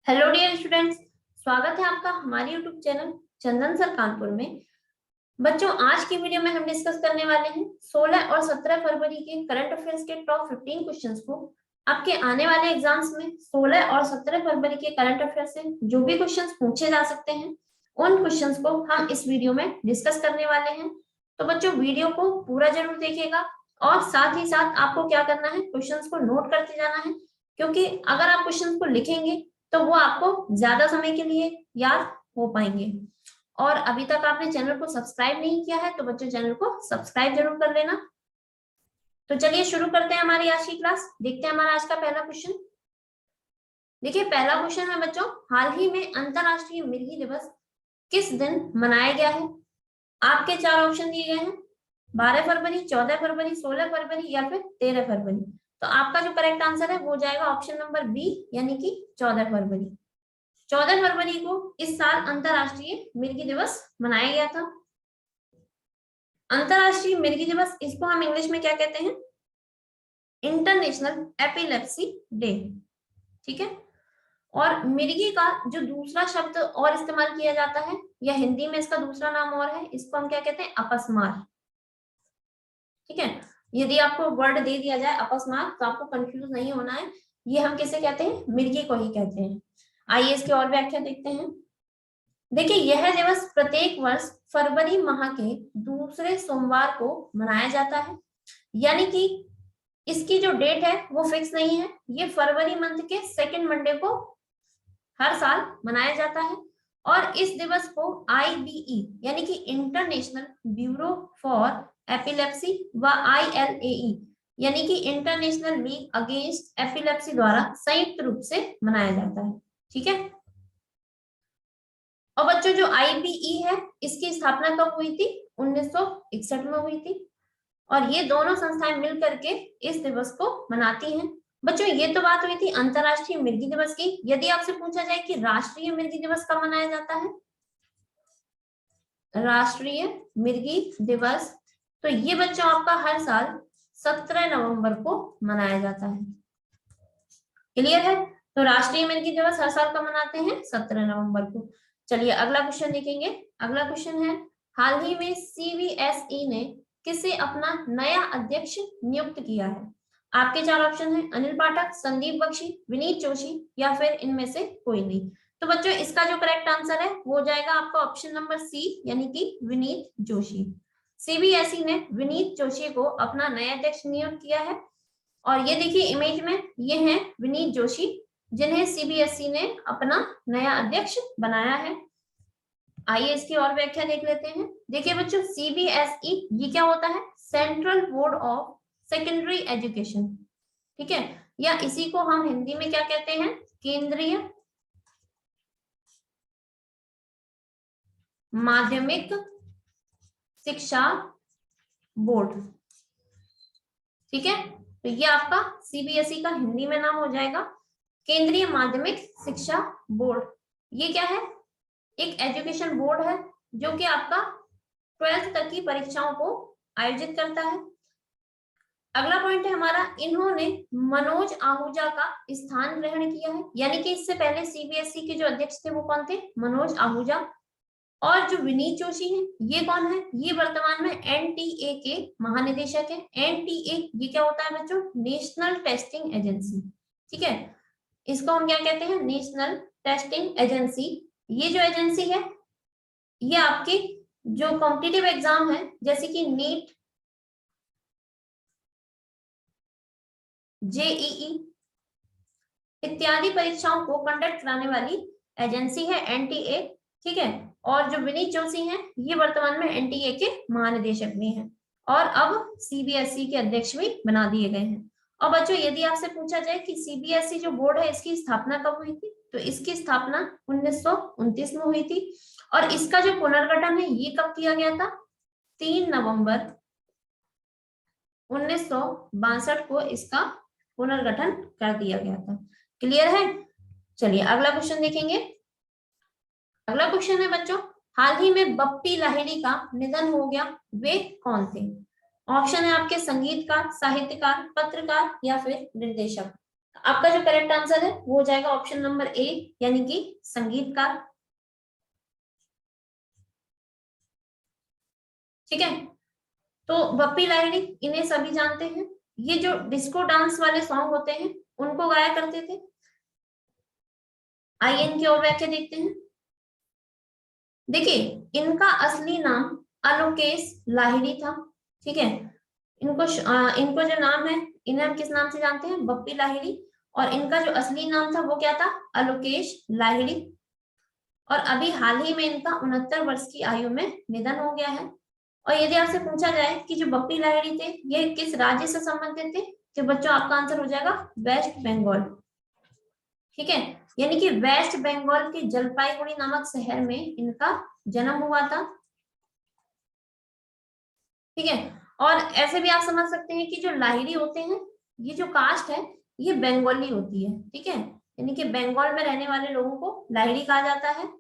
Hello dear students, स्वागत है आपका हमारे यूट्यूब चैनल चंदन सर कानपुर में। बच्चों, आज की वीडियो में हम डिस्कस करने वाले हैं 16 और 17 फरवरी के करंट अफेयर्स के टॉप 15 क्वेश्चंस को। आपके आने वाले एग्जाम्स में 16 और 17 फरवरी के करंट अफेयर्स से जो भी क्वेश्चंस पूछे जा सकते हैं, उन क्वेश्चंस को हम इस वीडियो में डिस्कस करने वाले हैं। तो बच्चों, वीडियो को पूरा जरूर देखिएगा और साथ ही साथ आपको क्या करना है, क्वेश्चंस को नोट करते जाना है, क्योंकि अगर आप क्वेश्चंस को लिखेंगे तो वो आपको ज्यादा समय के लिए याद हो पाएंगे। और अभी तक आपने चैनल को सब्सक्राइब नहीं किया है तो बच्चों चैनल को सब्सक्राइब जरूर कर लेना। तो चलिए शुरू करते हैं हमारी आज की क्लास। देखते हैं हमारा आज का पहला क्वेश्चन। देखिए, पहला क्वेश्चन है बच्चों, हाल ही में अंतरराष्ट्रीय मिर्गी दिवस किस दिन मनाया गया है? आपके चार ऑप्शन दिए गए हैं, 12 फरवरी, 14 फरवरी, 16 फरवरी या फिर 13 फरवरी। तो आपका जो करेक्ट आंसर है वो जाएगा ऑप्शन नंबर बी, यानी कि 14 फरवरी। 14 फरवरी को इस साल अंतरराष्ट्रीय मिर्गी दिवस मनाया गया था। अंतरराष्ट्रीय मिर्गी दिवस, इसको हम इंग्लिश में क्या कहते हैं? International epilepsy day. ठीक है। और मिर्गी का जो दूसरा शब्द और इस्तेमाल किया जाता है, या हिंदी में इसका दूसरा नाम और है, इसको हम क्या कहते हैं? अपस्मार। ठीक है। यदि आपको वर्ड दे दिया जाए अपस्मार तो आपको कंफ्यूज नहीं होना है, ये हम किसे कहते हैं? मिर्गी को ही कहते हैं। आइए इसकी और व्याख्या देखते हैं। देखिए, यह दिवस प्रत्येक वर्ष फरवरी माह के दूसरे सोमवार को मनाया जाता है, यानी कि इसकी जो डेट है वो फिक्स नहीं है। ये फरवरी मंथ के सेकंड मंडे को हर साल मनाया जाता है। और इस दिवस को IBE यानी कि इंटरनेशनल ब्यूरो फॉर एपिलेप्सी व ILAE यानी कि इंटरनेशनल लीग अगेंस्ट एपिलेप्सी द्वारा संयुक्त रूप से मनाया जाता है। ठीक है। और बच्चों, जो IBE है इसकी स्थापना कब हुई थी? 1961 में हुई थी। और ये दोनों संस्थाएं मिलकर के इस दिवस को मनाती हैं। बच्चों, ये तो बात हुई थी अंतरराष्ट्रीय मिर्गी दिवस की। यदि आपसे पूछा जाए कि राष्ट्रीय मिर्गी दिवस कब मनाया जाता है, राष्ट्रीय मिर्गी दिवस, तो ये बच्चों आपका हर साल 17 नवंबर को मनाया जाता है। क्लियर है? तो राष्ट्रीय मिर्गी दिवस हर साल कब मनाते हैं? 17 नवंबर को। चलिए अगला क्वेश्चन देखेंगे। अगला क्वेश्चन है, हाल ही में CBSE ने किसे अपना नया अध्यक्ष नियुक्त किया है? आपके चार ऑप्शन है, अनिल पाठक, संदीप बख्शी, विनीत जोशी या फिर इनमें से कोई नहीं। तो बच्चों, इसका जो करेक्ट आंसर है वो जाएगा आपका ऑप्शन नंबर सी, यानी कि विनीत जोशी। CBSE ने विनीत जोशी को अपना नया अध्यक्ष नियुक्त किया है। और ये देखिए इमेज में, ये हैं विनीत जोशी, जिन्हें CBSE ने अपना नया अध्यक्ष बनाया है। आइए इसकी और व्याख्या देख लेते हैं। देखिए बच्चों, CBSE ये क्या होता है? Central board of secondary education. ठीक है, या इसी को हम हिंदी में क्या कहते हैं? केंद्रीय माध्यमिक शिक्षा बोर्ड। ठीक है, तो ये आपका CBSE का हिंदी में नाम हो जाएगा केंद्रीय माध्यमिक शिक्षा बोर्ड। ये क्या है? एक एजुकेशन बोर्ड है जो कि आपका 12th तक की परीक्षाओं को आयोजित करता है। अगला पॉइंट है हमारा, इन्होंने मनोज आहूजा का स्थान ग्रहण किया है, यानी कि इससे पहले CBSE के जो अध्यक्ष थे वो कौन थे? मनोज आहूजा। और जो विनीत जोशी है ये कौन है? ये वर्तमान में NTA के महानिदेशक है। NTA ये क्या होता है बच्चों? National testing agency. ठीक है, इसको हम क्या कहते हैं? National testing agency. ये जो एजेंसी है ये आपकी जो कॉम्पिटिटिव एग्जाम है जैसे कि नीट, JEE इत्यादि परीक्षाओं को कंडक्ट कराने वाली एजेंसी है NTA। ठीक है, और जो विनीत जोशी हैं ये वर्तमान में NTA के महानिदेशक भी हैं और अब CBSE के अध्यक्ष भी बना दिए गए हैं। और बच्चों, यदि आपसे पूछा जाए कि CBSE जो बोर्ड है इसकी स्थापना कब हुई थी, तो इसकी स्थापना 1929 में हुई थी। और इसका जो पुनर्गठन है ये कब किया गया था? 3 नवंबर 1962 को इसका पुनर्गठन कर दिया गया था। क्लियर है? चलिए अगला क्वेश्चन देखेंगे। अगला क्वेश्चन है बच्चों, हाल ही में बप्पी लाहिड़ी का निधन हो गया, वे कौन थे? ऑप्शन है आपके संगीतकार, साहित्यकार, पत्रकार या फिर निर्देशक। आपका जो करेक्ट आंसर है वो हो जाएगा ऑप्शन नंबर ए, यानी कि संगीतकार। ठीक है, तो बप्पी लाहिड़ी इन्हें सभी जानते हैं। ये जो डिस्को डांस वाले सॉन्ग होते हैं उनको गाया करते थे। आइए इनकी और व्याख्या देखते हैं। देखिए, इनका असली नाम अलोकेश लाहिड़ी था। ठीक है, इनको जो नाम है, इन्हें हम किस नाम से जानते हैं? बप्पी लाहिड़ी। और इनका जो असली नाम था वो क्या था? अलोकेश लाहिड़ी। और अभी हाल ही में इनका 69 वर्ष की आयु में निधन हो गया है। और यदि आपसे पूछा जाए कि जो बप्पी लाहिड़ी थे ये किस राज्य से संबंधित थे, तो बच्चों आपका आंसर हो जाएगा वेस्ट बंगाल। ठीक है, यानी कि वेस्ट बंगाल के जलपाईगुड़ी नामक शहर में इनका जन्म हुआ था। ठीक है, और ऐसे भी आप समझ सकते हैं कि जो लाहिड़ी होते हैं, ये जो कास्ट है ये बंगाली होती है। ठीक है, यानी कि बंगाल में रहने वाले लोगों को लाहिड़ी कहा जाता है।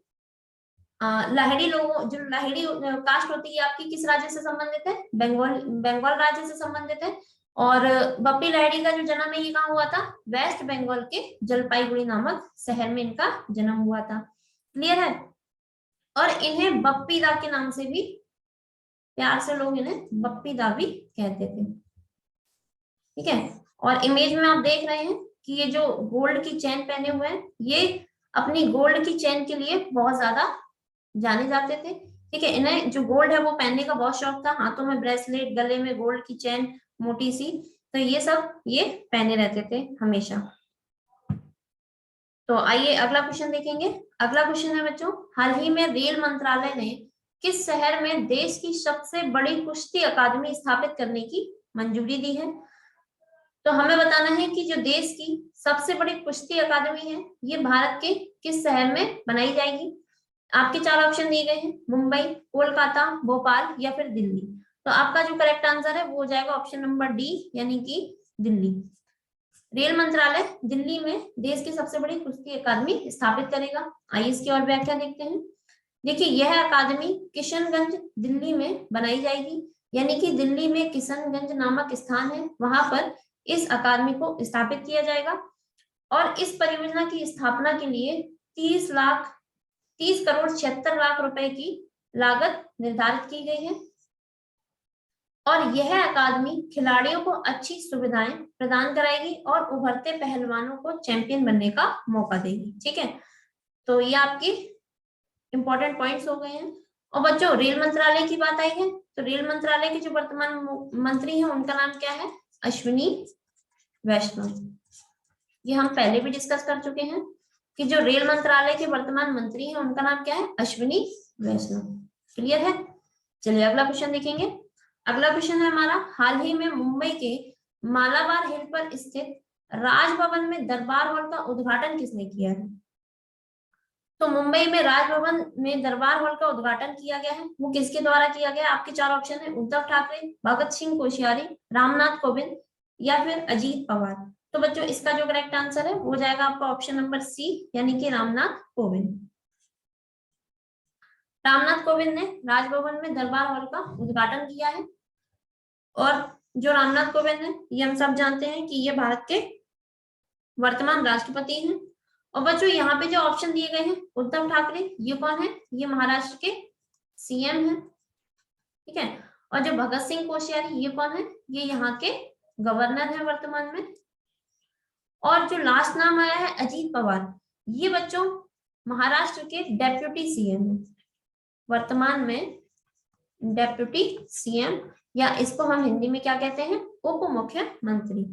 लाहिड़ी लोगों, जो लाहिड़ी कास्ट होती है आपकी किस राज्य से संबंधित है? बंगाल, बंगाल राज्य से संबंधित है। और बप्पी लाहिड़ी का जो जन्म है ये कहाँ हुआ था? वेस्ट बंगाल के जलपाईगुड़ी नामक शहर में इनका जन्म हुआ था। क्लियर है? और इन्हें बप्पी दा के नाम से भी प्यार से लोग इन्हें बप्पी दा भी कहते थे। ठीक है, और इमेज में आप देख रहे हैं कि ये जो गोल्ड की चेन पहने हुए हैं, ये अपनी गोल्ड की चेन के लिए बहुत ज्यादा जाने जाते थे। ठीक है, इन्हें जो गोल्ड है वो पहनने का बहुत शौक था, हाथों में ब्रेसलेट, गले में गोल्ड की चेन मोटी सी, तो ये सब ये पहने रहते थे हमेशा। तो आइए अगला क्वेश्चन देखेंगे। अगला क्वेश्चन है बच्चों, हाल ही में रेल मंत्रालय ने किस शहर में देश की सबसे बड़ी कुश्ती अकादमी स्थापित करने की मंजूरी दी है? तो हमें बताना है कि जो देश की सबसे बड़ी कुश्ती अकादमी है ये भारत के किस शहर में बनाई जाएगी? आपके चार ऑप्शन दिए गए हैं, मुंबई, कोलकाता, भोपाल या फिर दिल्ली। तो आपका जो करेक्ट आंसर है वो हो जाएगा ऑप्शन नंबर डी, यानी कि दिल्ली। रेल मंत्रालय दिल्ली में देश की सबसे बड़ी कुश्ती अकादमी स्थापित करेगा। आइए इसकी और व्याख्या देखते हैं। देखिए, यह अकादमी किशनगंज दिल्ली में बनाई जाएगी, यानी कि दिल्ली में किशनगंज नामक स्थान है, वहां पर इस अकादमी को स्थापित किया जाएगा। और इस परियोजना की स्थापना के लिए 30 करोड़ 76 लाख रुपए की लागत निर्धारित की गई है। और यह अकादमी खिलाड़ियों को अच्छी सुविधाएं प्रदान कराएगी और उभरते पहलवानों को चैंपियन बनने का मौका देगी। ठीक है, तो ये आपकी इंपॉर्टेंट पॉइंट्स हो गए हैं। और बच्चों, रेल मंत्रालय की बात आई है, तो रेल मंत्रालय के जो वर्तमान मंत्री हैं उनका नाम क्या है? अश्विनी वैष्णव। ये हम पहले भी डिस्कस कर चुके हैं कि जो रेल मंत्रालय के वर्तमान मंत्री हैं उनका नाम क्या है? अश्विनी वैष्णव। क्लियर है? चलिए अगला क्वेश्चन देखेंगे। अगला क्वेश्चन है हमारा, हाल ही में मुंबई के मालाबार हिल पर स्थित राजभवन में दरबार हॉल का उद्घाटन किसने किया है? तो मुंबई में राजभवन में दरबार हॉल का उद्घाटन किया गया है, वो किसके द्वारा किया गया? आपके चार ऑप्शन है, उद्धव ठाकरे, भगत सिंह कोश्यारी, रामनाथ कोविंद या फिर अजीत पवार। तो बच्चों इसका जो करेक्ट आंसर है वो हो जाएगा आपका ऑप्शन नंबर सी, यानी कि रामनाथ कोविंद। रामनाथ कोविंद ने राजभवन में दरबार हॉल का उद्घाटन किया है। और जो रामनाथ कोविंद है ये हम सब जानते हैं कि ये भारत के वर्तमान राष्ट्रपति हैं। और बच्चों यहाँ पे जो ऑप्शन दिए गए हैं, उद्धव ठाकरे ये कौन है? ये महाराष्ट्र के सीएम है। ठीक है, और जो भगत सिंह कोश्यारी ये कौन है? ये यहाँ के गवर्नर है वर्तमान में। और जो लास्ट नाम आया है अजीत पवार, ये बच्चों महाराष्ट्र के डेप्यूटी सीएम है, वर्तमान में डेप्यूटी सीएम, या इसको हम हिंदी में क्या कहते हैं? उप मुख्यमंत्री।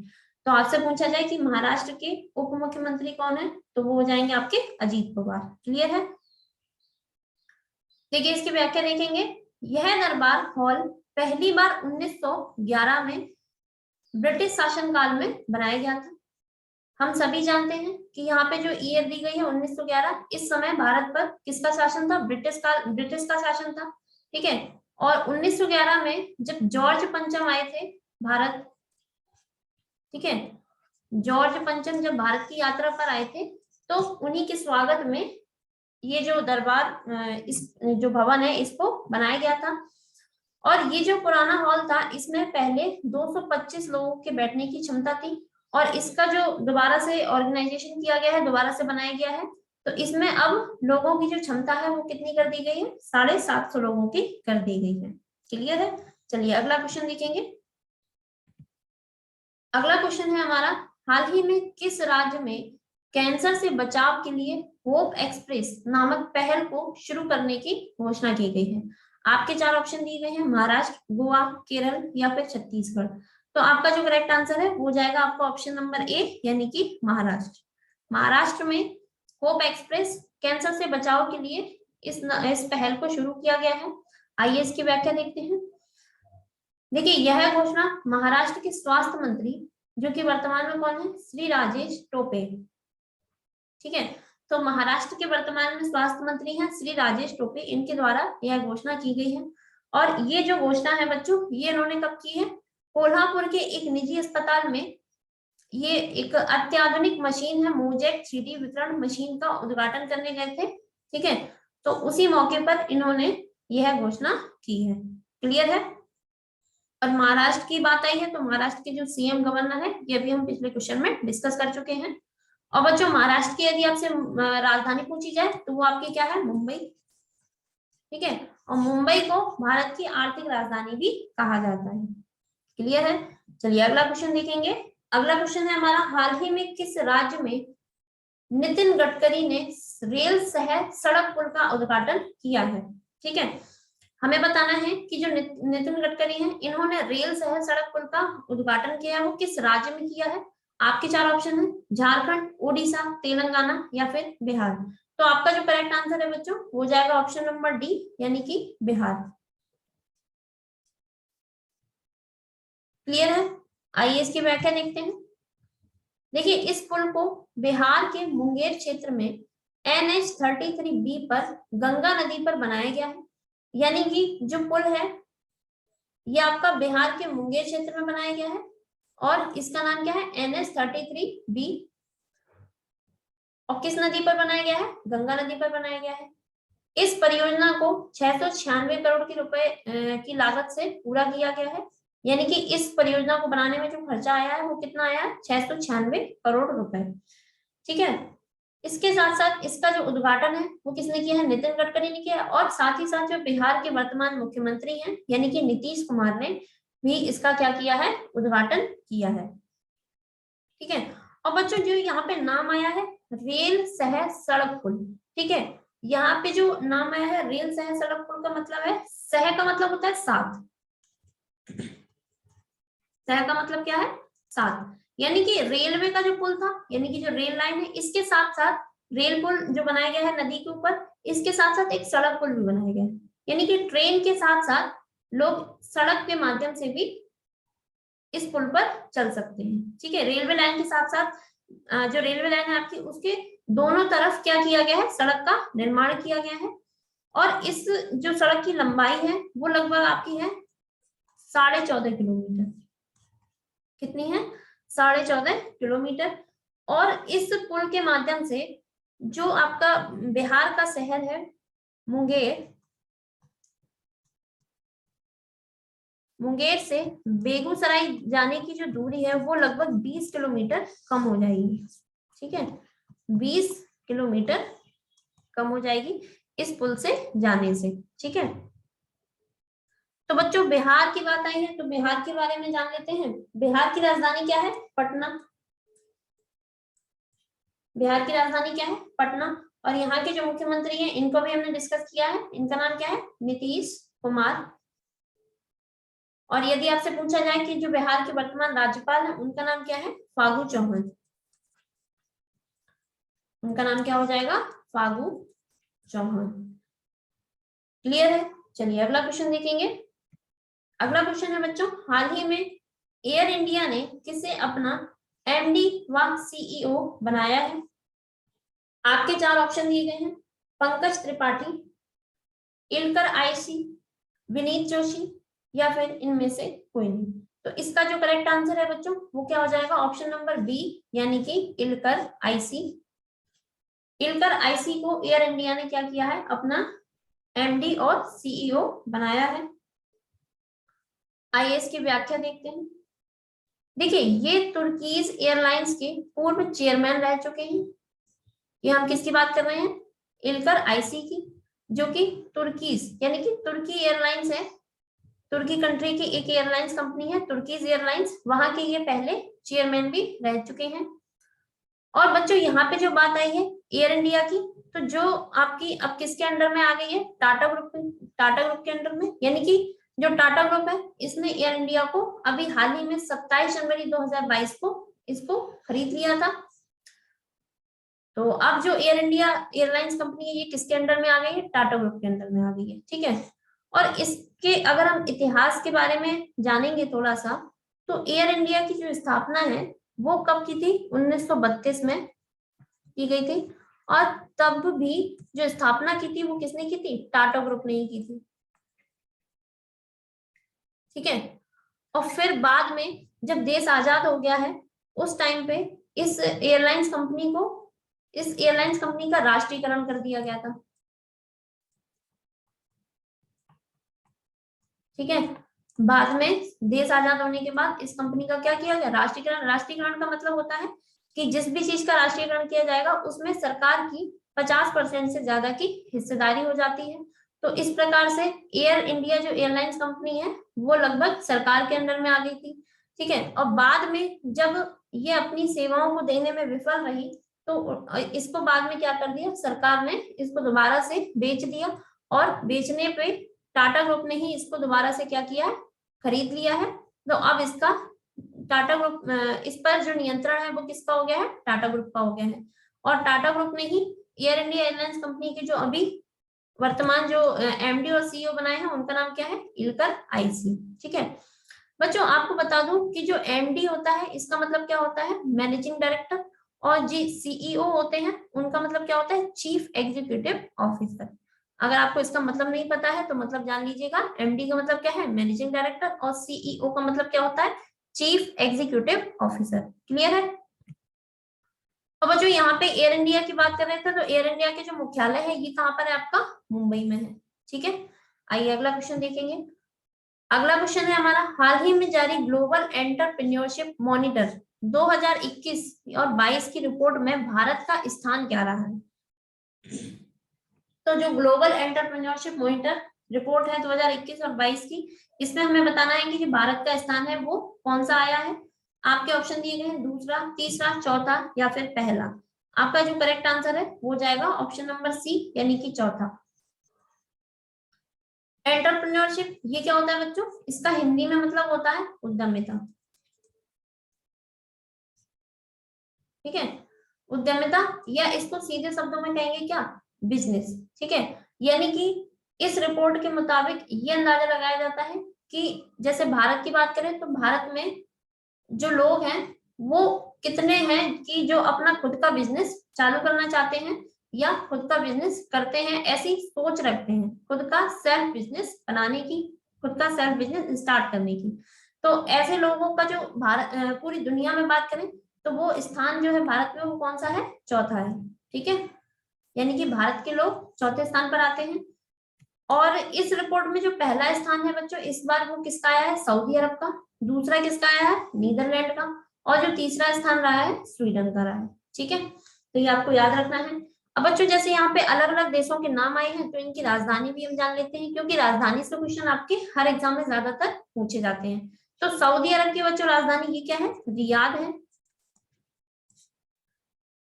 तो आपसे पूछा जाए कि महाराष्ट्र के उप मुख्यमंत्री कौन है, तो वो हो जाएंगे आपके अजीत पवार। क्लियर है? देखिए इसकी व्याख्या देखेंगे। यह दरबार हॉल पहली बार 1911 में ब्रिटिश शासनकाल में बनाया गया था। हम सभी जानते हैं कि यहाँ पे जो ईयर दी गई है 1911, इस समय भारत पर किसका शासन था? ब्रिटिश का शासन था। ठीक है, और 1911 में जब जॉर्ज पंचम आए थे भारत, ठीक है, जॉर्ज पंचम जब भारत की यात्रा पर आए थे तो उन्हीं के स्वागत में ये जो दरबार, इस जो भवन है इसको बनाया गया था। और ये जो पुराना हॉल था इसमें पहले 225 लोगों के बैठने की क्षमता थी, और इसका जो दोबारा से ऑर्गेनाइजेशन किया गया है, दोबारा से बनाया गया है, तो इसमें अब लोगों की जो क्षमता है वो कितनी कर दी गई है, 750 लोगों की कर दी गई है। क्लियर है? चलिए अगला क्वेश्चन देखेंगे। अगला क्वेश्चन है हमारा, हाल ही में किस राज्य में कैंसर से बचाव के लिए होप एक्सप्रेस नामक पहल को शुरू करने की घोषणा की गई है? आपके 4 ऑप्शन दिए गए हैं, महाराष्ट्र, गोवा, केरल या फिर छत्तीसगढ़। तो आपका जो करेक्ट आंसर है वो जाएगा आपका ऑप्शन नंबर ए, यानी कि महाराष्ट्र। महाराष्ट्र में होप एक्सप्रेस कैंसर से बचाव के लिए इस पहल को शुरू किया गया है। आइए इसकी व्याख्या देखते हैं। देखिए, यह घोषणा महाराष्ट्र के स्वास्थ्य मंत्री, जो कि वर्तमान में कौन है, श्री राजेश टोपे, ठीक है, तो महाराष्ट्र के वर्तमान में स्वास्थ्य मंत्री हैं श्री राजेश टोपे, इनके द्वारा यह घोषणा की गई है। और ये जो घोषणा है बच्चों, ये इन्होंने कब की है, कोल्हापुर के एक निजी अस्पताल में ये एक अत्याधुनिक मशीन है, मोजेक 3D वितरण मशीन का उद्घाटन करने गए थे, ठीक है, तो उसी मौके पर इन्होंने यह घोषणा की है। क्लियर है? और महाराष्ट्र की बात आई है तो महाराष्ट्र के जो सीएम गवर्नर है, ये भी हम पिछले क्वेश्चन में डिस्कस कर चुके हैं। और बच्चों, महाराष्ट्र की यदि आपसे राजधानी पूछी जाए तो वो आपकी क्या है, मुंबई, ठीक है, और मुंबई को भारत की आर्थिक राजधानी भी कहा जाता है। क्लियर है? चलिए अगला क्वेश्चन देखेंगे। अगला क्वेश्चन है हमारा, हाल ही में किस राज्य में नितिन गडकरी ने रेल सह सड़क पुल का उद्घाटन किया है? ठीक है, हमें बताना है कि जो नितिन गडकरी हैं, इन्होंने रेल सह सड़क पुल का उद्घाटन किया है, वो किस राज्य में किया है? आपके 4 ऑप्शन है, झारखंड, उड़ीसा, तेलंगाना या फिर बिहार। तो आपका जो करेक्ट आंसर है बच्चों वो जाएगा ऑप्शन नंबर डी, यानी कि बिहार। क्लियर है? आइए इसकी व्याख्या देखते हैं। देखिए, इस पुल को बिहार के मुंगेर क्षेत्र में NH-33B पर गंगा नदी पर बनाया गया है। यानी कि जो पुल है ये आपका बिहार के मुंगेर क्षेत्र में बनाया गया है और इसका नाम क्या है, NH-33B। और किस नदी पर बनाया गया है, गंगा नदी पर बनाया गया है। इस परियोजना को 696 करोड़ की रुपए की लागत से पूरा किया गया है। यानी कि इस परियोजना को बनाने में जो खर्चा आया है वो कितना आया है, 696 करोड़ रुपए। ठीक है, इसके साथ साथ इसका जो उद्घाटन है वो किसने किया है, नितिन गडकरी ने किया है। और साथ ही साथ जो बिहार के वर्तमान मुख्यमंत्री हैं यानी कि नीतीश कुमार ने भी इसका क्या किया है, उद्घाटन किया है। ठीक है, और बच्चों जो यहाँ पे नाम आया है रेल सह सड़क पुल, ठीक है, यहाँ पे जो नाम आया है रेल सह सड़क पुल का मतलब है, सह का मतलब होता है साथ, सह का मतलब क्या है, साथ। यानी कि रेलवे का जो पुल था, यानी कि जो रेल लाइन है, इसके साथ साथ रेल पुल जो बनाया गया है नदी के ऊपर, इसके साथ साथ एक सड़क पुल भी बनाया गया है। यानी कि ट्रेन के साथ साथ लोग सड़क के माध्यम से भी इस पुल पर चल सकते हैं। ठीक है, रेलवे लाइन के साथ साथ जो रेलवे लाइन है आपकी, उसके दोनों तरफ क्या किया गया है, सड़क का निर्माण किया गया है। और इस जो सड़क की लंबाई है वो लगभग आपकी है 14.5 किलोमीटर। कितनी है, 14.5 किलोमीटर। और इस पुल के माध्यम से जो आपका बिहार का शहर है मुंगेर, मुंगेर से बेगूसराय जाने की जो दूरी है वो लगभग 20 किलोमीटर कम हो जाएगी। ठीक है, 20 किलोमीटर कम हो जाएगी इस पुल से जाने से। ठीक है, तो बच्चों बिहार की बात आई है तो बिहार के बारे में जान लेते हैं। बिहार की राजधानी क्या है, पटना। बिहार की राजधानी क्या है, पटना। और यहाँ के जो मुख्यमंत्री हैं इनको भी हमने डिस्कस किया है, इनका नाम क्या है, नीतीश कुमार। और यदि आपसे पूछा जाए कि जो बिहार के वर्तमान राज्यपाल है उनका नाम क्या है, फागू चौहान। उनका नाम क्या हो जाएगा, फागू चौहान। क्लियर है? चलिए अगला क्वेश्चन देखेंगे। अगला क्वेश्चन है बच्चों, हाल ही में एयर इंडिया ने किसे अपना MD व CEO बनाया है? आपके 4 ऑप्शन दिए गए हैं, पंकज त्रिपाठी, इलकर आईसी, विनीत जोशी या फिर इनमें से कोई नहीं। तो इसका जो करेक्ट आंसर है बच्चों वो क्या हो जाएगा, ऑप्शन नंबर बी, यानी कि इलकर आईसी। इलकर आईसी को एयर इंडिया ने क्या किया है, अपना MD और CEO बनाया है। आइए इसकी व्याख्या देखते हैं। देखिए ये तुर्कीज एयरलाइंस के पूर्व चेयरमैन रह चुके हैं। ये हम किसकी बात कर रहे हैं? इल्कर आईसी की, जो कि तुर्कीज यानी कि तुर्की एयरलाइंस है, तुर्की कंट्री की एक एयरलाइंस कंपनी है तुर्कीज एयरलाइंस, वहां के ये पहले चेयरमैन भी रह चुके हैं। और बच्चों यहाँ पे जो बात आई है एयर इंडिया की, तो जो आपकी अब किसके अंडर में आ गई है? टाटा ग्रुप, टाटा ग्रुप के अंडर में। यानी कि जो टाटा ग्रुप है इसने एयर इंडिया को अभी हाल ही में 27 जनवरी 2022 को इसको खरीद लिया था। तो अब जो एयर इंडिया एयरलाइंस कंपनी है ये किसके अंडर में आ गई है? टाटा ग्रुप के अंडर में आ गई है। ठीक है। और इसके अगर हम इतिहास के बारे में जानेंगे थोड़ा सा, तो एयर इंडिया की जो स्थापना है वो कब की थी? 1932 में की गई थी। और तब भी जो स्थापना की थी वो किसने की थी? टाटा ग्रुप ने ही की थी। ठीक है। और फिर बाद में जब देश आजाद हो गया है उस टाइम पे इस एयरलाइंस कंपनी को, इस एयरलाइंस कंपनी का राष्ट्रीयकरण कर दिया गया था। ठीक है। बाद में देश आजाद होने के बाद इस कंपनी का क्या किया गया? राष्ट्रीयकरण। राष्ट्रीयकरण का मतलब होता है कि जिस भी चीज का राष्ट्रीयकरण किया जाएगा उसमें सरकार की 50% से ज्यादा की हिस्सेदारी हो जाती है। तो इस प्रकार से एयर इंडिया जो एयरलाइंस कंपनी है वो लगभग सरकार के अंडर में आ गई थी। ठीक है। और बाद में जब ये अपनी सेवाओं को देने में विफल रही तो इसको बाद में क्या कर दिया? सरकार ने इसको दोबारा से बेच दिया। और बेचने पे टाटा ग्रुप ने ही इसको दोबारा से क्या किया है? खरीद लिया है। तो अब इसका टाटा ग्रुप, इस पर जो नियंत्रण है वो किसका हो गया है? टाटा ग्रुप का हो गया है। और टाटा ग्रुप ने ही एयर इंडिया एयरलाइंस कंपनी के जो अभी वर्तमान जो एमडी और सीईओ बनाए हैं उनका नाम क्या है? Ilker IC. ठीक है। बच्चों आपको बता दूं कि जो एमडी होता है इसका मतलब क्या होता है? Managing director. और जो सीईओ होते हैं उनका मतलब क्या होता है? Chief executive officer. अगर आपको इसका मतलब नहीं पता है तो मतलब जान लीजिएगा, एमडी का मतलब क्या है? Managing director. और सीईओ का मतलब क्या होता है? Chief executive officer. क्लियर है? अब जो यहाँ पे एयर इंडिया की बात कर रहे थे, तो एयर इंडिया के जो मुख्यालय है ये कहाँ पर है आपका? मुंबई में है। ठीक है। आइए अगला क्वेश्चन देखेंगे। अगला क्वेश्चन है हमारा, हाल ही में जारी ग्लोबल एंटरप्रेन्योरशिप मॉनिटर 2021 और 22 की रिपोर्ट में भारत का स्थान क्या रहा है? तो जो ग्लोबल एंटरप्रेन्योरशिप मॉनिटर रिपोर्ट है 2021 और 22 की, इसमें हमें बताना है कि जो भारत का स्थान है वो कौन सा आया है। आपके ऑप्शन दिए गए हैं दूसरा, तीसरा, चौथा या फिर पहला। आपका जो करेक्ट आंसर है वो जाएगा ऑप्शन नंबर सी यानी कि चौथा। एंटरप्रेन्योरशिप ये क्या होता है बच्चों? इसका हिंदी में मतलब होता है उद्यमिता। ठीक है। उद्यमिता, या इसको सीधे शब्दों में कहेंगे क्या? बिजनेस। ठीक है। यानी कि इस रिपोर्ट के मुताबिक ये अंदाजा लगाया जाता है कि जैसे भारत की बात करें तो भारत में जो लोग हैं वो कितने हैं कि जो अपना खुद का बिजनेस चालू करना चाहते हैं या खुद का बिजनेस करते हैं, ऐसी सोच रखते हैं खुद का सेल्फ बिजनेस बनाने की, खुद का सेल्फ बिजनेस स्टार्ट करने की। तो ऐसे लोगों का जो भारत पूरी दुनिया में बात करें तो वो स्थान जो है भारत में वो कौन सा है? चौथा है। ठीक है। यानी कि भारत के लोग चौथे स्थान पर आते हैं। और इस रिपोर्ट में जो पहला स्थान है बच्चों इस बार वो किसका आया है? सऊदी अरब का। दूसरा किसका आया है? नीदरलैंड का। और जो तीसरा स्थान रहा है स्वीडन का रहा है। ठीक है। तो ये आपको याद रखना है। अब बच्चों जैसे यहाँ पे अलग अलग देशों के नाम आए हैं तो इनकी राजधानी भी हम जान लेते हैं, क्योंकि राजधानी से क्वेश्चन आपके हर एग्जाम में ज्यादातर पूछे जाते हैं। तो सऊदी अरब की बच्चों राजधानी ये क्या है? रियाद है।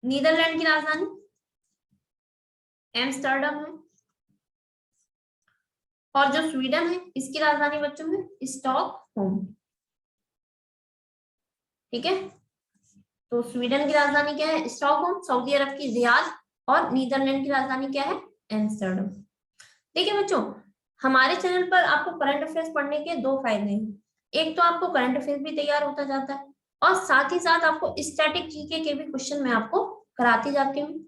नीदरलैंड की राजधानी एम्स्टर्डम है। और जो स्वीडन है इसकी राजधानी बच्चों में स्टॉकहोम। ठीक है। तो स्वीडन की राजधानी क्या है? स्टॉकहोम। सऊदी अरब की रियाद। और नीदरलैंड की राजधानी क्या है? एम्स्टर्डम। देखिए बच्चों, हमारे चैनल पर आपको करंट अफेयर्स पढ़ने के दो फायदे हैं। एक तो आपको करंट अफेयर्स भी तैयार होता जाता है और साथ ही साथ आपको स्टैटिक जीके के भी क्वेश्चन मैं आपको कराती जाती हूँ।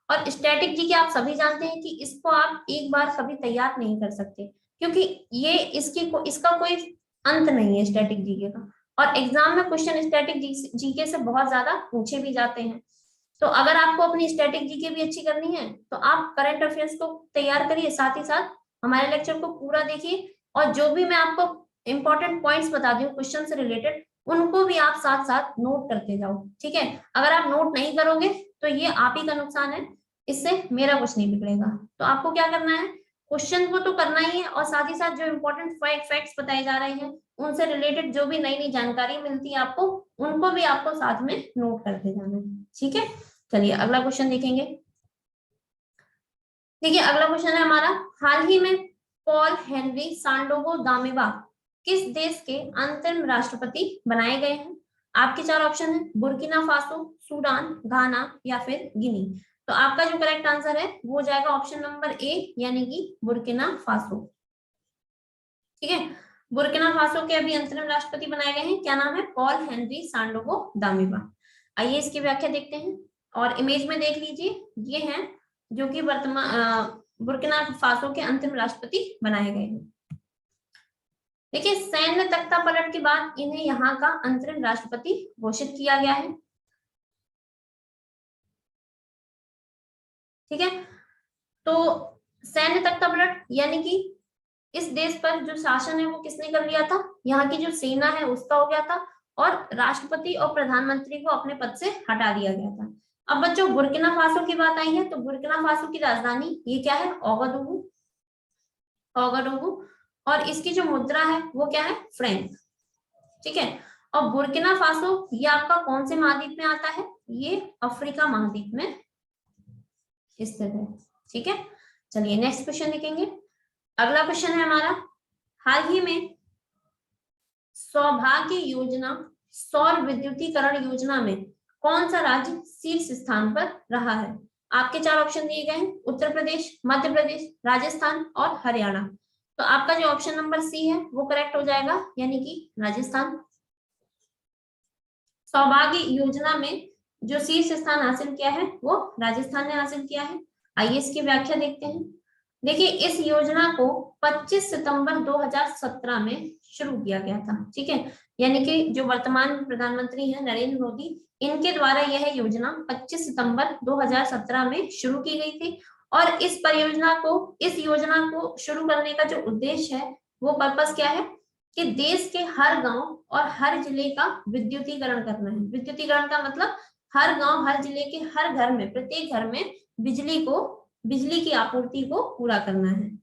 और स्टैटिक जीके आप सभी जानते हैं कि इसको आप एक बार कभी तैयार नहीं कर सकते, क्योंकि ये इसका कोई अंत नहीं है स्टैटिक जीके का। और एग्जाम में क्वेश्चन स्टैटिक जीके से बहुत ज्यादा पूछे भी जाते हैं। तो अगर आपको अपनी स्टैटिक जीके भी अच्छी करनी है तो आप करंट अफेयर्स को तैयार करिए, साथ ही साथ हमारे लेक्चर को पूरा देखिए। और जो भी मैं आपको इंपॉर्टेंट पॉइंट्स बता दी हूँ क्वेश्चन से रिलेटेड उनको भी आप साथ साथ नोट करते जाओ, ठीक है। अगर आप नोट नहीं करोगे तो ये आप ही का नुकसान है, इससे मेरा कुछ नहीं बिगड़ेगा। तो आपको क्या करना है, क्वेश्चन को तो करना ही है और साथ ही साथ जो इम्पोर्टेंट फैक्ट्स बताए जा रहे हैं उनसे रिलेटेड जो भी नई नई जानकारी मिलती है आपको, उनको भी आपको साथ में नोट करते जाना है, ठीक है। चलिए अगला क्वेश्चन देखेंगे। देखिए अगला क्वेश्चन है हमारा, हाल ही में पॉल हेनरी सांडोगो दामिबा किस देश के अंतरिम राष्ट्रपति बनाए गए हैं? आपके चार ऑप्शन है, बुर्किना फासो, सूडान, घाना या फिर गिनी। तो आपका जो करेक्ट आंसर है वो हो जाएगा ऑप्शन नंबर ए, यानी कि बुर्किना फासो, ठीक है। बुर्किना फासो के अभी अंतरिम राष्ट्रपति बनाए गए हैं, क्या नाम है, पॉल हेनरी सांडोगो दामिबा। आइए इसकी व्याख्या देखते हैं और इमेज में देख लीजिए, ये हैं जो कि वर्तमान बुर्किना फासो के अंतिम राष्ट्रपति बनाए गए हैं। देखिए सैन्य तख्ता पलट के बाद इन्हें यहाँ का अंतरिम राष्ट्रपति घोषित किया गया है, ठीक है। तो सैन्य तख्ता पलट यानी कि इस देश पर जो शासन है वो किसने कर लिया था, यहाँ की जो सेना है उसका हो गया था, और राष्ट्रपति और प्रधानमंत्री को अपने पद से हटा दिया गया था। अब बच्चों बुर्किना फासो की बात आई है, तो बुर्किना फासो की राजधानी ये क्या है, ओगाडुगु, ओगाडुगु, और इसकी जो मुद्रा है वो क्या है, फ्रैंक, ठीक है। और बुर्किना फासो ये आपका कौन से महाद्वीप में आता है, ये अफ्रीका महाद्वीप में स्थित है, ठीक है। चलिए नेक्स्ट क्वेश्चन देखेंगे। अगला क्वेश्चन है हमारा, हाल ही में सौभाग्य योजना सौर विद्युतीकरण योजना में कौन सा राज्य शीर्ष स्थान पर रहा है? आपके चार ऑप्शन दिए गए हैं, उत्तर प्रदेश, मध्य प्रदेश, राजस्थान और हरियाणा। तो आपका जो ऑप्शन नंबर सी है वो करेक्ट हो जाएगा, यानी कि राजस्थान। सौभाग्य योजना में जो शीर्ष स्थान हासिल किया है वो राजस्थान ने हासिल किया है। आइए इसकी व्याख्या देखते हैं। देखिए इस योजना को 25 सितंबर 2017 में शुरू किया गया था, ठीक है। यानी कि जो वर्तमान प्रधानमंत्री हैं नरेंद्र मोदी, इनके द्वारा यह योजना 25 सितंबर 2017 में शुरू की गई थी। और इस योजना को शुरू करने का जो उद्देश्य है वो पर्पस क्या है कि देश के हर गांव और हर जिले का विद्युतीकरण करना है। विद्युतीकरण का मतलब हर गांव हर जिले के हर घर में, प्रत्येक घर में बिजली की आपूर्ति को पूरा करना है।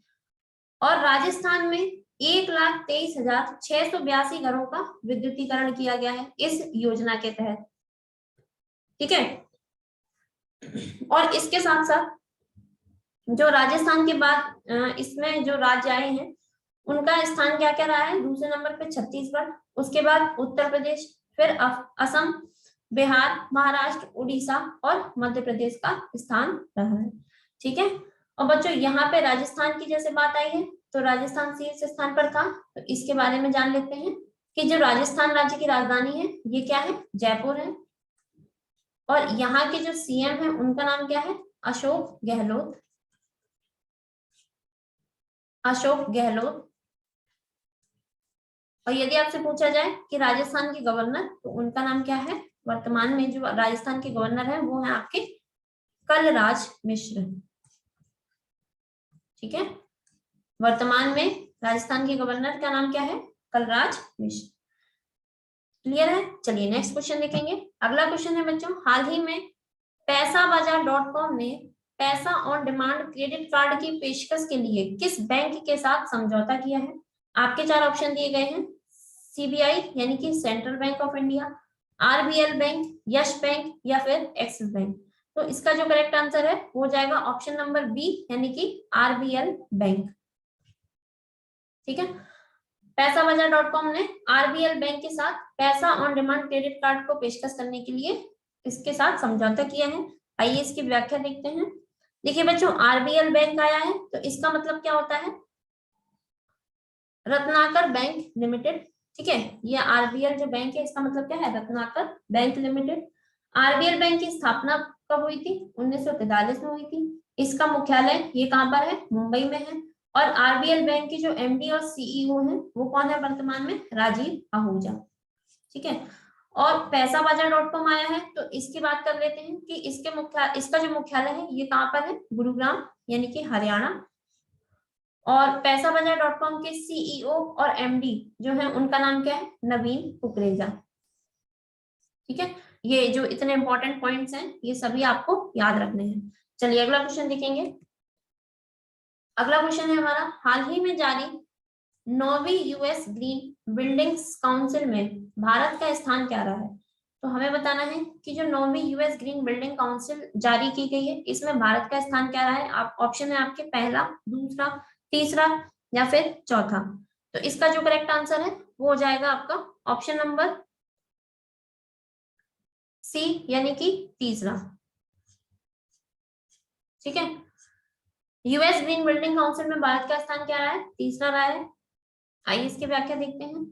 और राजस्थान में 1,23,682 घरों का विद्युतीकरण किया गया है इस योजना के तहत, ठीक है। और इसके साथ साथ जो राजस्थान के बाद इसमें जो राज्य आए हैं उनका स्थान क्या क्या रहा है, दूसरे नंबर पे छत्तीसगढ़, उसके बाद उत्तर प्रदेश, फिर असम, बिहार, महाराष्ट्र, उड़ीसा और मध्य प्रदेश का स्थान रहा है, ठीक है। और बच्चों यहाँ पे राजस्थान की जैसे बात आई है तो राजस्थान शीर्ष स्थान पर था, तो इसके बारे में जान लेते हैं कि जो राजस्थान राज्य की राजधानी है ये क्या है, जयपुर है। और यहाँ के जो सीएम है उनका नाम क्या है, अशोक गहलोत, अशोक गहलोत। और यदि आपसे पूछा जाए कि राजस्थान के गवर्नर, तो उनका नाम क्या है, वर्तमान में जो राजस्थान के गवर्नर है वो है आपके कलराज मिश्र, ठीक है। वर्तमान में राजस्थान के गवर्नर का नाम क्या है, कलराज मिश्र, क्लियर है। चलिए नेक्स्ट क्वेश्चन देखेंगे। अगला क्वेश्चन है बच्चों, हाल ही में पैसाबाजार.com ने पैसा ऑन डिमांड क्रेडिट कार्ड की पेशकश के लिए किस बैंक के साथ समझौता किया है? आपके चार ऑप्शन दिए गए हैं, सीबीआई यानी कि central bank of India, RBL bank, yes bank या फिर एक्सिस बैंक। तो इसका जो करेक्ट आंसर है वो हो जाएगा ऑप्शन नंबर बी, यानी कि आरबीएल बैंक, ठीक है। पैसाबाजार.com ने आरबीएल बैंक के साथ पैसा ऑन डिमांड क्रेडिट कार्ड को पेशकश करने के लिए इसके साथ समझौता किया है। आइए इसकी व्याख्या देखते हैं। देखिए बच्चों आरबीएल बैंक आया है तो इसका मतलब क्या होता है, रत्नाकर बैंक लिमिटेड, ठीक है। ये आरबीएल जो बैंक है इसका मतलब क्या है, Ratnakar bank limited. RBL bank की स्थापना कब हुई थी, 1943 में हुई थी। इसका मुख्यालय ये कहां पर है, मुंबई में है। और आरबीएल बैंक के जो एमडी और सीईओ हैं वो कौन है वर्तमान में, राजीव आहूजा, ठीक है। और पैसाबाजार.com आया है तो इसकी बात कर लेते हैं कि इसका जो मुख्यालय है ये कहां पर है, गुरुग्राम यानी कि हरियाणा। और पैसाबाजार.com के सीईओ और एमडी जो है उनका नाम क्या है, नवीन कुकरेजा, ठीक है, ये जो इतने इंपॉर्टेंट पॉइंट्स हैं ये सभी आपको याद रखने हैं। चलिए अगला क्वेश्चन देखेंगे। अगला क्वेश्चन है हमारा, हाल ही में जारी 9वीं यूएस ग्रीन बिल्डिंग्स काउंसिल में भारत का स्थान क्या रहा है। तो हमें बताना है कि जो 9वीं यूएस ग्रीन बिल्डिंग काउंसिल जारी की गई है इसमें भारत का स्थान क्या रहा है। आप ऑप्शन है आपके पहला, दूसरा, तीसरा या फिर चौथा। तो इसका जो करेक्ट आंसर है वो हो जाएगा आपका ऑप्शन नंबर सी, यानी कि तीसरा। ठीक है, यूएस ग्रीन बिल्डिंग काउंसिल में भारत का स्थान क्या रहा है, तीसरा रहा है। आइए इसकी व्याख्या देखते हैं।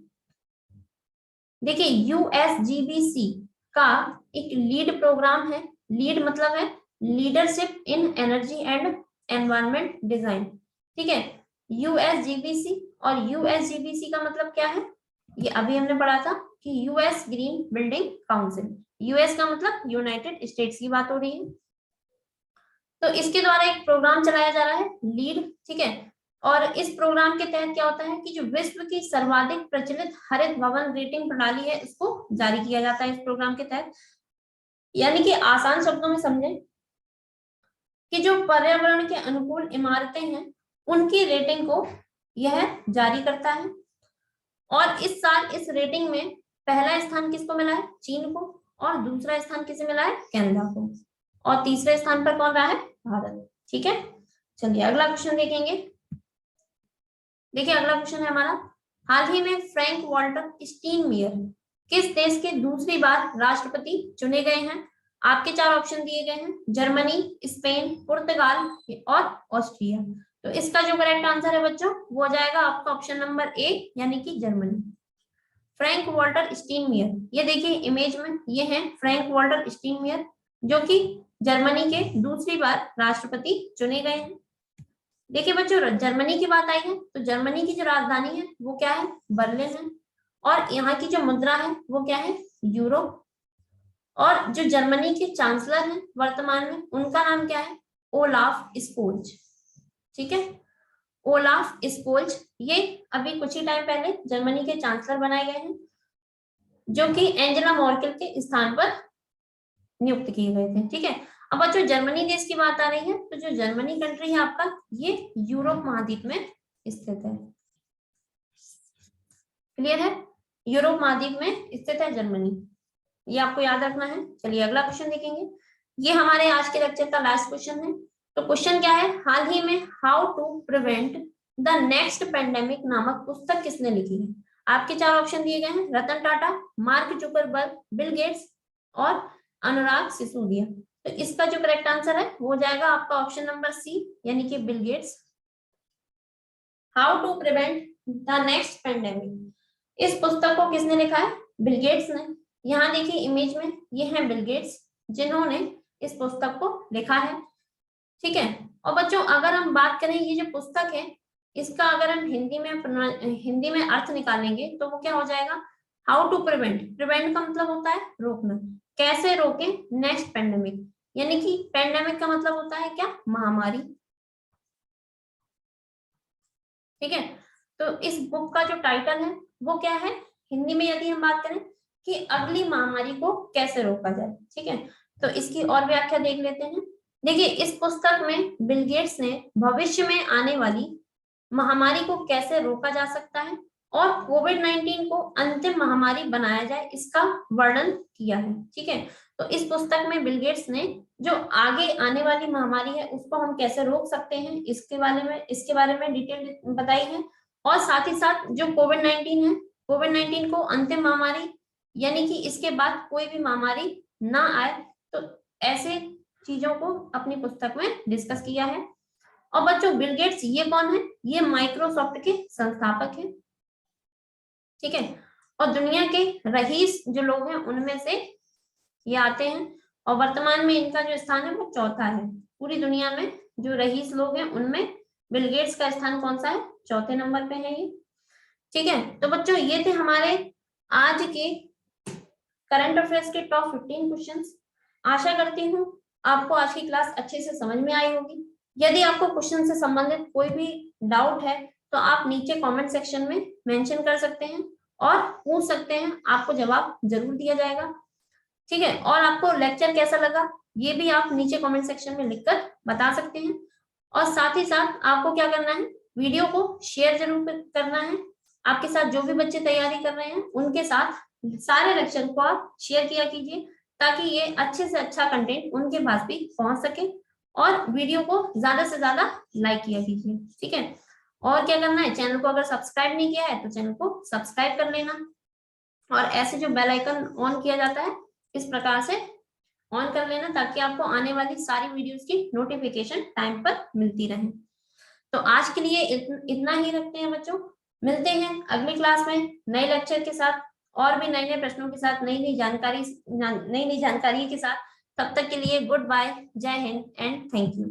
देखिए यूएसजीबीसी का एक लीड प्रोग्राम है, लीड मतलब है leadership in energy and environment design. ठीक है, यूएसजीबीसी, और यूएसजीबीसी का मतलब क्या है, ये अभी हमने पढ़ा था कि US green building council, US का मतलब यूनाइटेड स्टेट्स की बात हो रही है। तो इसके द्वारा एक प्रोग्राम चलाया जा रहा है लीड। ठीक है, और इस प्रोग्राम के तहत क्या होता है कि जो विश्व की सर्वाधिक प्रचलित हरित भवन रेटिंग प्रणाली है इसको जारी किया जाता है इस प्रोग्राम के तहत। यानी कि आसान शब्दों में समझें कि जो पर्यावरण के अनुकूल इमारतें हैं उनकी रेटिंग को यह जारी करता है। और इस साल इस रेटिंग में पहला स्थान किसको मिला है, चीन को, और दूसरा स्थान किसे मिला है, कनाडा को, और तीसरे स्थान पर कौन रहा है, भारत। ठीक है, चलिए अगला क्वेश्चन देखेंगे। देखिए अगला क्वेश्चन है हमारा, हाल ही में फ्रैंक वॉल्टर स्टीनमेयर किस देश के दूसरी बार राष्ट्रपति चुने गए हैं। आपके चार ऑप्शन दिए गए हैं, जर्मनी, स्पेन, पुर्तगाल और ऑस्ट्रिया। तो इसका जो करेक्ट आंसर है बच्चों वो हो जाएगा आपका ऑप्शन नंबर ए, यानी कि जर्मनी। फ्रैंक वॉल्टर स्टीनमेयर, ये देखिए इमेज में ये है फ्रैंक वॉल्टर स्टीनमेयर जो कि जर्मनी के दूसरी बार राष्ट्रपति चुने गए हैं। देखिए बच्चों जर्मनी की बात आई है तो जर्मनी की जो राजधानी है वो क्या है, बर्लिन है, और यहाँ की जो मुद्रा है वो क्या है, यूरो। और जो जर्मनी के चांसलर हैं वर्तमान में उनका नाम क्या है, ओलाफ स्कोल्ज। ठीक है, ओलाफ स्कोल्ज, ये अभी कुछ ही टाइम पहले जर्मनी के चांसलर बनाए गए हैं जो कि एंजेला मर्केल के स्थान पर नियुक्त किए गए थे। ठीक है, अब बच्चों जर्मनी देश की बात आ रही है तो जो जर्मनी कंट्री है आपका ये यूरोप महाद्वीप में स्थित है। क्लियर है, यूरोप महाद्वीप में स्थित है जर्मनी, ये आपको याद रखना है। चलिए अगला क्वेश्चन देखेंगे, ये हमारे आज के लेक्चर का लास्ट क्वेश्चन है। तो क्वेश्चन क्या है, हाल ही में how to prevent the next pandemic नामक पुस्तक किसने लिखी है। आपके चार ऑप्शन दिए गए हैं, Ratan Tata, Mark Zuckerberg, Bill Gates और अनुराग सिसोदिया। तो इसका जो करेक्ट आंसर है वो हो जाएगा आपका ऑप्शन नंबर सी, यानी कि Bill Gates. How to prevent the next pandemic, इस पुस्तक को किसने लिखा है, बिल गेट्स ने। यहाँ देखिए इमेज में ये है बिल गेट्स जिन्होंने इस पुस्तक को लिखा है। ठीक है, और बच्चों अगर हम बात करें ये जो पुस्तक है इसका अगर हम हिंदी में अर्थ निकालेंगे तो वो क्या हो जाएगा, हाउ टू प्रिवेंट, प्रिवेंट का मतलब होता है रोकना, कैसे रोके नेक्स्ट पेंडेमिक, यानी कि पेंडेमिक का मतलब होता है क्या, महामारी। ठीक है, तो इस बुक का जो टाइटल है वो क्या है, हिंदी में यदि हम बात करें कि अगली महामारी को कैसे रोका जाए। ठीक है, तो इसकी और व्याख्या देख लेते हैं। देखिए इस पुस्तक में बिल गेट्स ने भविष्य में आने वाली महामारी को कैसे रोका जा सकता है और कोविड-19 को अंतिम महामारी बनाया जाए इसका वर्णन किया है। ठीक है, तो इस पुस्तक में बिल गेट्स ने जो आगे आने वाली महामारी है उसको हम कैसे रोक सकते हैं इसके बारे में डिटेल बताई है। और साथ ही साथ जो कोविड-19 है, कोविड-19 को अंतिम महामारी यानी कि इसके बाद कोई भी महामारी ना आए, तो ऐसे चीजों को अपनी पुस्तक में डिस्कस किया है। और बच्चों बिल गेट्स ये कौन है, ये माइक्रोसॉफ्ट के संस्थापक हैं। ठीक है, और दुनिया के रईस जो लोग हैं उनमें से ये आते हैं, और वर्तमान में इनका जो स्थान है वो चौथा है। पूरी दुनिया में जो रईस लोग हैं उनमें बिल गेट्स का स्थान कौन सा है, चौथे नंबर पे है ये। ठीक है, तो बच्चों ये थे हमारे आज के करंट अफेयर्स के टॉप 15 क्वेश्चंस। आशा करती हूँ आपको आज की क्लास अच्छे से समझ में आई होगी। यदि आपको क्वेश्चन से संबंधित कोई भी डाउट है तो आप नीचे कमेंट सेक्शन में मेंशन कर सकते हैं और पूछ सकते हैं, आपको जवाब जरूर दिया जाएगा। ठीक है, और आपको लेक्चर कैसा लगा ये भी आप नीचे कमेंट सेक्शन में लिखकर बता सकते हैं। और साथ ही साथ आपको क्या करना है, वीडियो को शेयर जरूर करना है। आपके साथ जो भी बच्चे तैयारी कर रहे हैं उनके साथ सारे लेक्चर को आप शेयर किया कीजिए, ताकि ये अच्छे से अच्छा कंटेंट उनके पास भी पहुंच सके। और वीडियो को ज्यादा से ज्यादा लाइक किया कीजिए, ठीक है। और क्या करना है, चैनल को अगर सब्सक्राइब नहीं किया है तो चैनल को सब्सक्राइब कर लेना, और ऐसे जो बेल आइकन ऑन किया जाता है इस प्रकार से ऑन कर लेना, ताकि आपको आने वाली सारी वीडियोस की नोटिफिकेशन टाइम पर मिलती रहे। तो आज के लिए इतना ही रखते हैं बच्चों, मिलते हैं अगली क्लास में नए लेक्चर के साथ, और भी नए नए प्रश्नों के साथ, नई नई जानकारी के साथ। तब तक के लिए गुड बाय, जय हिंद एंड थैंक यू।